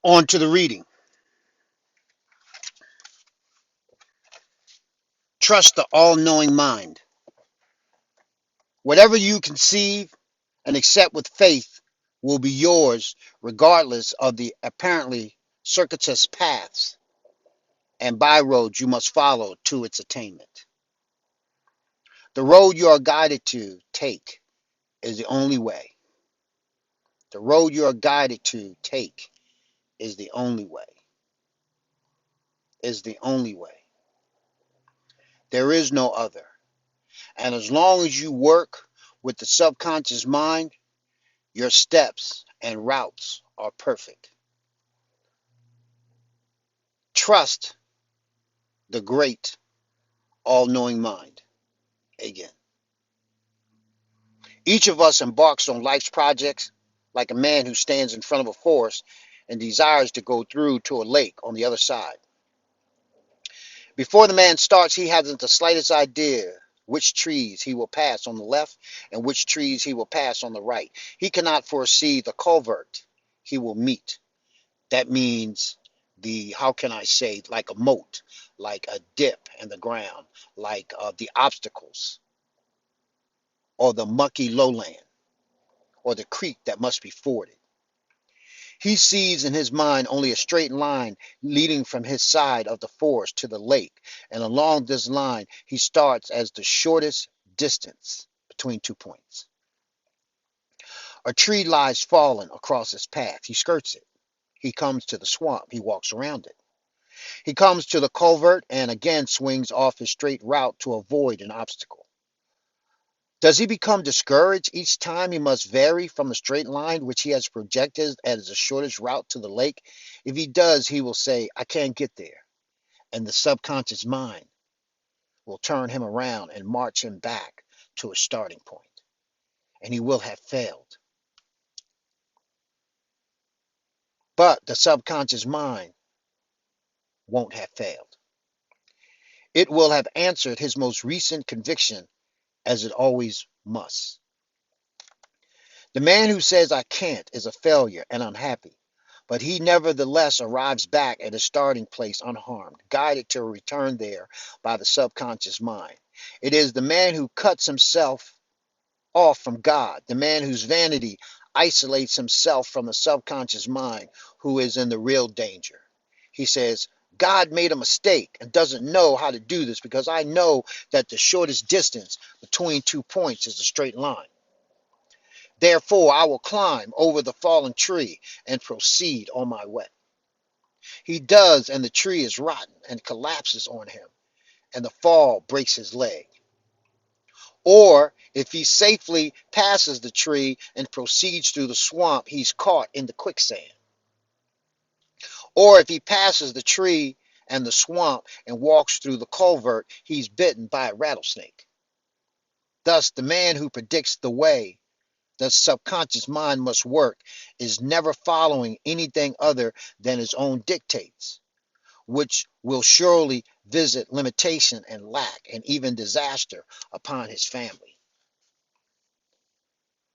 On to the reading. Trust the all knowing mind. Whatever you conceive and accept with faith will be yours, regardless of the apparently circuitous paths and byroads you must follow to its attainment. The road you are guided to take is the only way. The road you are guided to take is the only way. Is the only way. There is no other. And as long as you work with the subconscious mind, your steps and routes are perfect. Trust the great all knowing mind. Again. Each of us embarks on life's projects like a man who stands in front of a forest and desires to go through to a lake on the other side. Before the man starts, he hasn't the slightest idea which trees he will pass on the left and which trees he will pass on the right. He cannot foresee the culvert he will meet. That means how can I say, like a moat, like a dip in the ground, like the obstacles or the mucky lowland or the creek that must be forded. He sees in his mind only a straight line leading from his side of the forest to the lake, and along this line he starts as the shortest distance between 2 points. A tree lies fallen across his path. He skirts it. He comes to the swamp. He walks around it. He comes to the culvert and again swings off his straight route to avoid an obstacle. Does he become discouraged each time he must vary from the straight line which he has projected as the shortest route to the lake? If he does, he will say, I can't get there. And the subconscious mind will turn him around and march him back to a starting point. And he will have failed. But the subconscious mind won't have failed. It will have answered his most recent conviction as it always must. The man who says I can't is a failure and unhappy, but he nevertheless arrives back at his starting place unharmed, guided to a return there by the subconscious mind. It is the man who cuts himself off from God, the man whose vanity isolates himself from the subconscious mind, who is in the real danger. He says, God made a mistake and doesn't know how to do this because I know that the shortest distance between 2 points is a straight line. Therefore, I will climb over the fallen tree and proceed on my way. He does, and the tree is rotten and collapses on him, and the fall breaks his leg. Or if he safely passes the tree and proceeds through the swamp, he's caught in the quicksand. Or if he passes the tree and the swamp and walks through the culvert, he's bitten by a rattlesnake. Thus, the man who predicts the way the subconscious mind must work is never following anything other than his own dictates, which will surely visit limitation and lack and even disaster upon his family.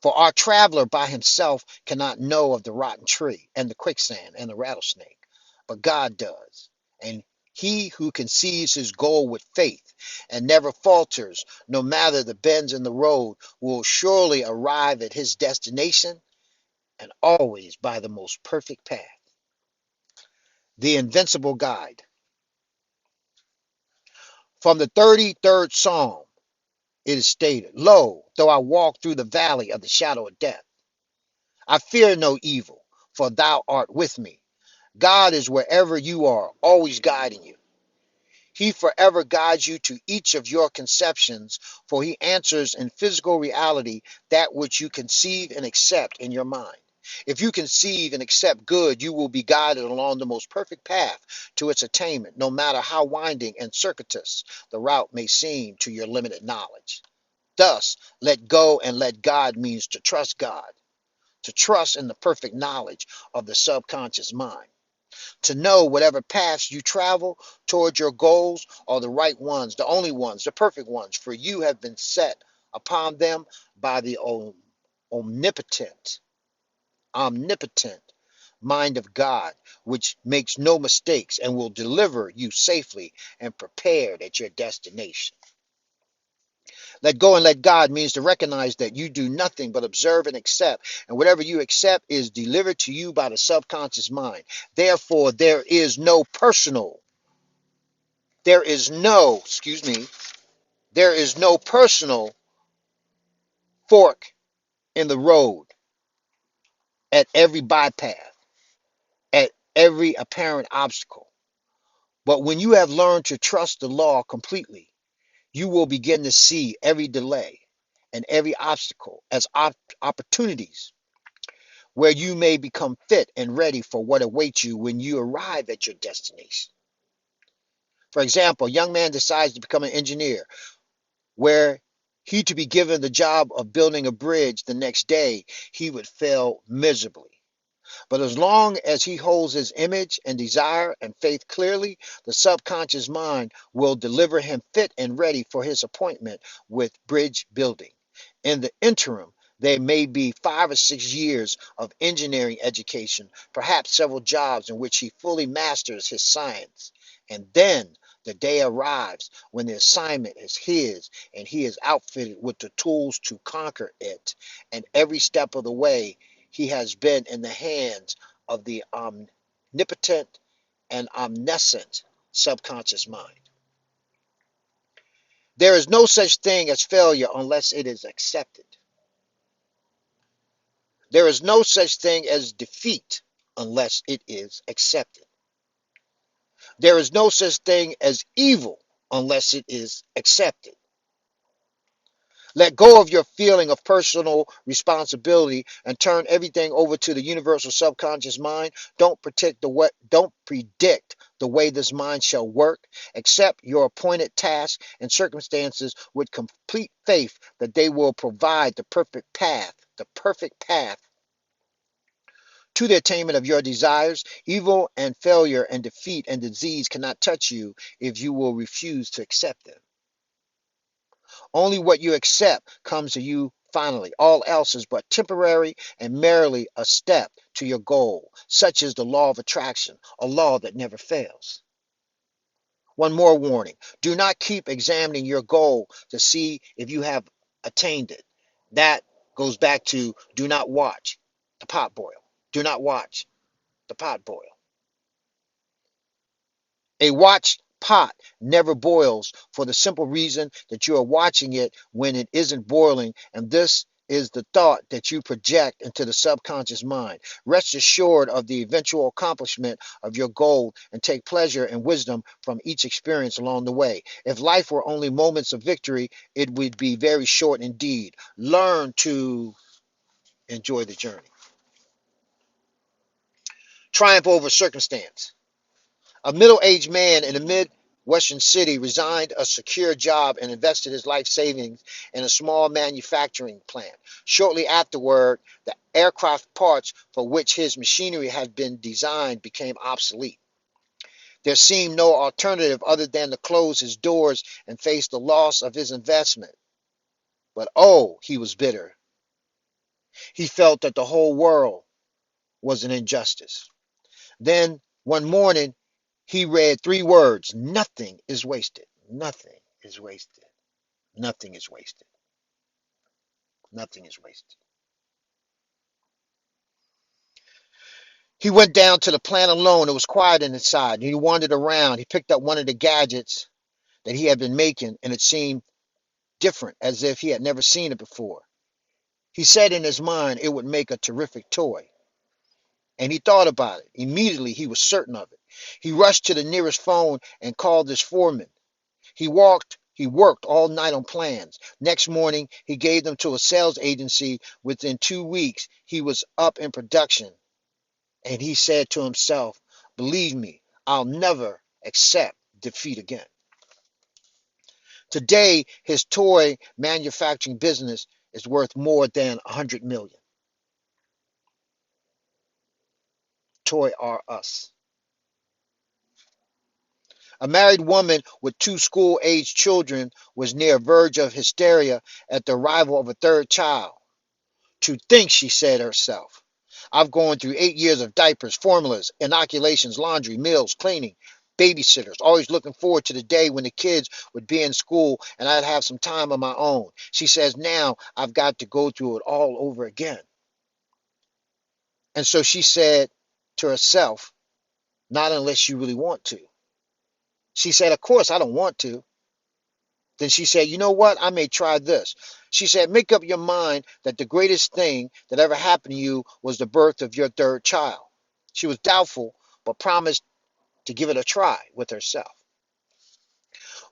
For our traveler by himself cannot know of the rotten tree and the quicksand and the rattlesnake, but God does. And he who conceives his goal with faith and never falters, no matter the bends in the road, will surely arrive at his destination and always by the most perfect path. The Invincible Guide. From the 33rd Psalm, it is stated, Lo, though I walk through the valley of the shadow of death, I fear no evil, for thou art with me. God is wherever you are, always guiding you. He forever guides you to each of your conceptions, for he answers in physical reality that which you conceive and accept in your mind. If you conceive and accept good, you will be guided along the most perfect path to its attainment, no matter how winding and circuitous the route may seem to your limited knowledge. Thus, let go and let God means to trust God, to trust in the perfect knowledge of the subconscious mind, to know whatever paths you travel toward your goals are the right ones, the only ones, the perfect ones, for you have been set upon them by the omnipotent, mind of God, which makes no mistakes and will deliver you safely and prepared at your destination. Let go and let God means to recognize that you do nothing but observe and accept, and whatever you accept is delivered to you by the subconscious mind. Therefore, there is no personal fork in the road at every bypass, at every apparent obstacle. But when you have learned to trust the law completely, you will begin to see every delay and every obstacle as opportunities where you may become fit and ready for what awaits you when you arrive at your destination. For example, a young man decides to become an engineer, where he to be given the job of building a bridge the next day, he would fail miserably. But as long as he holds his image and desire and faith clearly, the subconscious mind will deliver him fit and ready for his appointment with bridge building. In the interim, there may be 5 or 6 years of engineering education, perhaps several jobs in which he fully masters his science. And then the day arrives when the assignment is his and he is outfitted with the tools to conquer it. And every step of the way, he has been in the hands of the omnipotent and omniscient subconscious mind. There is no such thing as failure unless it is accepted. There is no such thing as defeat unless it is accepted. There is no such thing as evil unless it is accepted. Let go of your feeling of personal responsibility and turn everything over to the universal subconscious mind. Don't predict the way this mind shall work. Accept your appointed tasks and circumstances with complete faith that they will provide the perfect path to the attainment of your desires. Evil and failure and defeat and disease cannot touch you if you will refuse to accept them. Only what you accept comes to you finally. All else is but temporary and merely a step to your goal. Such is the law of attraction, a law that never fails. One more warning. Do not keep examining your goal to see if you have attained it. That goes back to do not watch the pot boil. Do not watch the pot boil. A watched pot never boils for the simple reason that you are watching it when it isn't boiling, and this is the thought that you project into the subconscious mind. Rest assured of the eventual accomplishment of your goal and take pleasure and wisdom from each experience along the way. If life were only moments of victory, it would be very short indeed. Learn to enjoy the journey. Triumph over circumstance. A middle-aged man in a Midwestern city resigned a secure job and invested his life savings in a small manufacturing plant. Shortly afterward, the aircraft parts for which his machinery had been designed became obsolete. There seemed no alternative other than to close his doors and face the loss of his investment. But oh, he was bitter. He felt that the whole world was an injustice. Then, one morning, he read 3 words: nothing is wasted. Nothing is wasted. Nothing is wasted. Nothing is wasted. He went down to the plant alone. It was quiet inside. He wandered around. He picked up one of the gadgets that he had been making, and it seemed different, as if he had never seen it before. He said in his mind it would make a terrific toy. And he thought about it. Immediately, he was certain of it. He rushed to the nearest phone and called his foreman. He worked all night on plans. Next morning, he gave them to a sales agency. Within 2 weeks, he was up in production. And he said to himself, believe me, I'll never accept defeat again. Today, his toy manufacturing business is worth more than 100 million. Toy R Us. A married woman with 2 school-aged children was near the verge of hysteria at the arrival of a third child. To think, she said herself, I've gone through 8 years of diapers, formulas, inoculations, laundry, meals, cleaning, babysitters, always looking forward to the day when the kids would be in school and I'd have some time of my own. She says, now I've got to go through it all over again. And so she said to herself, not unless you really want to. She said, of course, I don't want to. Then she said, you know what? I may try this. She said, make up your mind that the greatest thing that ever happened to you was the birth of your third child. She was doubtful, but promised to give it a try with herself.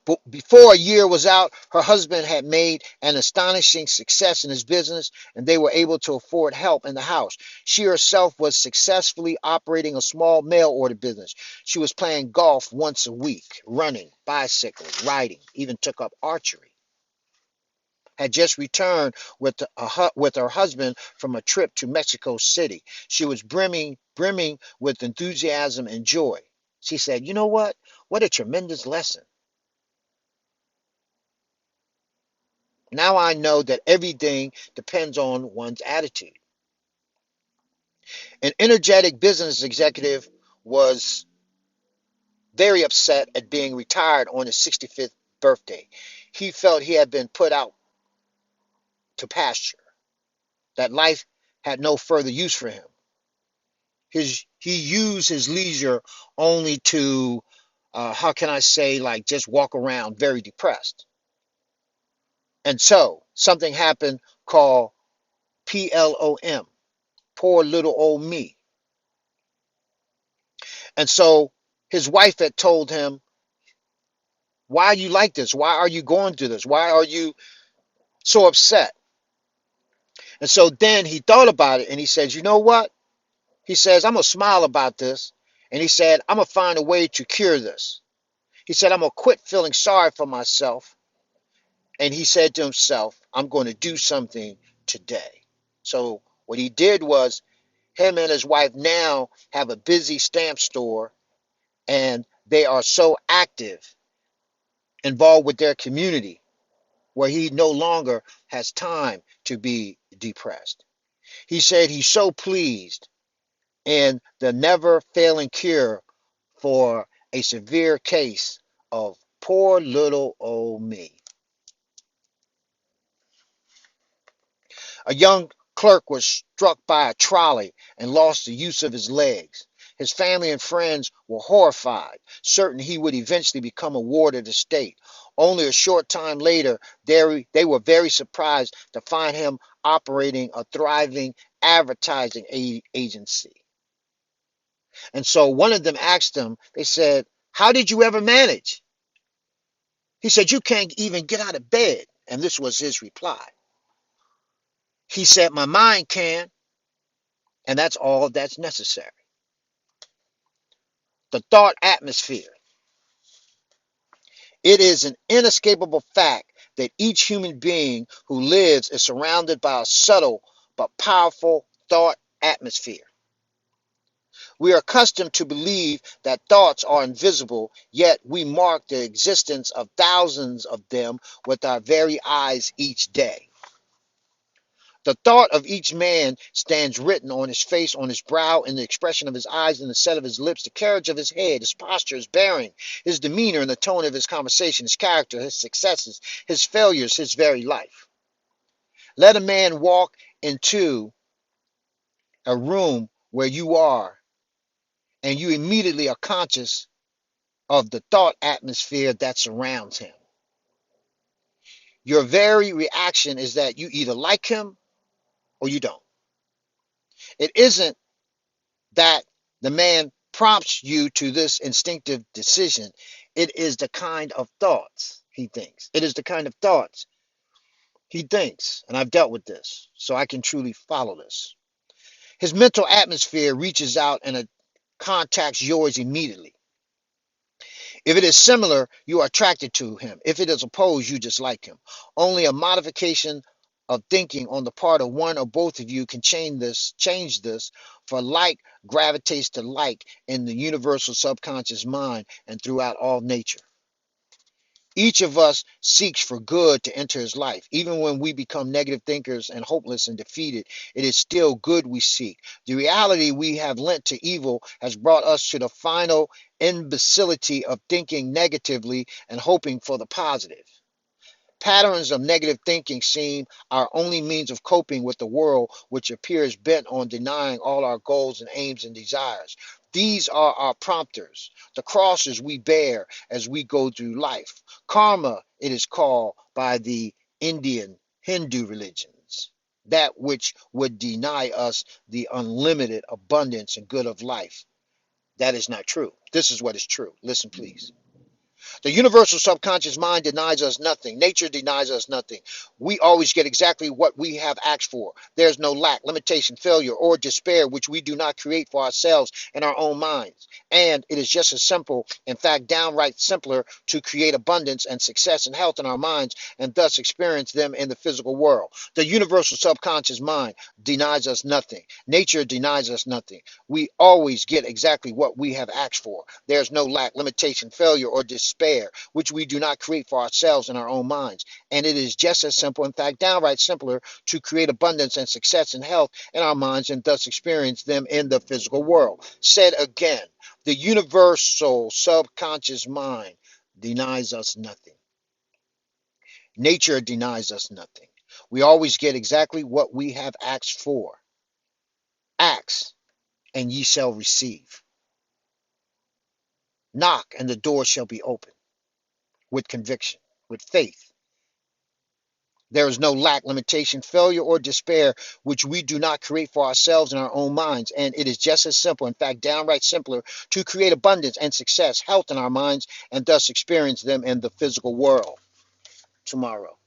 But before a year was out, her husband had made an astonishing success in his business, and they were able to afford help in the house. She herself was successfully operating a small mail order business. She was playing golf once a week, running, bicycling, riding, even took up archery. Had just returned with her husband from a trip to Mexico City. She was brimming with enthusiasm and joy. She said, you know what? What a tremendous lesson. Now I know that everything depends on one's attitude. An energetic business executive was very upset at being retired on his 65th birthday. He felt he had been put out to pasture, that life had no further use for him. He used his leisure only to, how can I say, like just walk around very depressed. And so something happened called PLOM, poor little old me. And so his wife had told him, why are you like this? Why are you going through this? Why are you so upset? And so then he thought about it and he says, you know what? He says, I'm going to smile about this. And he said, I'm going to find a way to cure this. He said, I'm going to quit feeling sorry for myself. And he said to himself, I'm going to do something today. So what he did was, him and his wife now have a busy stamp store, and they are so active, involved with their community, where he no longer has time to be depressed. He said he's so pleased in the never failing cure for a severe case of poor little old me. A young clerk was struck by a trolley and lost the use of his legs. His family and friends were horrified, certain he would eventually become a ward of the state. Only a short time later, they were very surprised to find him operating a thriving advertising agency. And so one of them asked him, they said, how did you ever manage? He said, you can't even get out of bed. And this was his reply. He said, my mind can, and that's all that's necessary. The thought atmosphere. It is an inescapable fact that each human being who lives is surrounded by a subtle but powerful thought atmosphere. We are accustomed to believe that thoughts are invisible, yet we mark the existence of thousands of them with our very eyes each day. The thought of each man stands written on his face, on his brow, in the expression of his eyes, in the set of his lips, the carriage of his head, his posture, his bearing, his demeanor, and the tone of his conversation, his character, his successes, his failures, his very life. Let a man walk into a room where you are, and you immediately are conscious of the thought atmosphere that surrounds him. Your very reaction is that you either like him or you don't. It isn't that the man prompts you to this instinctive decision. It is the kind of thoughts he thinks. It is the kind of thoughts he thinks. And I've dealt with this, so I can truly follow this. His mental atmosphere reaches out and it contacts yours immediately. If it is similar, you are attracted to him. If it is opposed, you dislike him. Only a modification of thinking on the part of one or both of you can change this, for like gravitates to like in the universal subconscious mind and throughout all nature. Each of us seeks for good to enter his life. Even when we become negative thinkers and hopeless and defeated, it is still good we seek. The reality we have lent to evil has brought us to the final imbecility of thinking negatively and hoping for the positive. Patterns of negative thinking seem our only means of coping with the world, which appears bent on denying all our goals and aims and desires. These are our prompters, the crosses we bear as we go through life. Karma, it is called by the Indian Hindu religions, that which would deny us the unlimited abundance and good of life. That is not true. This is what is true. Listen, please. The universal subconscious mind denies us nothing. Nature denies us nothing. We always get exactly what we have asked for. There's no lack, limitation, failure, or despair which we do not create for ourselves in our own minds. And it is just as simple, in fact, downright simpler, to create abundance and success and health in our minds and thus experience them in the physical world. The universal subconscious mind denies us nothing. Nature denies us nothing. We always get exactly what we have asked for. There's no lack, limitation, failure, or despair, which we do not create for ourselves in our own minds. And it is just as simple, in fact, downright simpler, to create abundance and success and health in our minds and thus experience them in the physical world. Said again, the universal subconscious mind denies us nothing. Nature denies us nothing. We always get exactly what we have asked for. Ask, and ye shall receive. Knock, and the door shall be open with conviction, with faith. There is no lack, limitation, failure, or despair which we do not create for ourselves in our own minds. And it is just as simple, in fact, downright simpler, to create abundance and success, health in our minds, and thus experience them in the physical world tomorrow.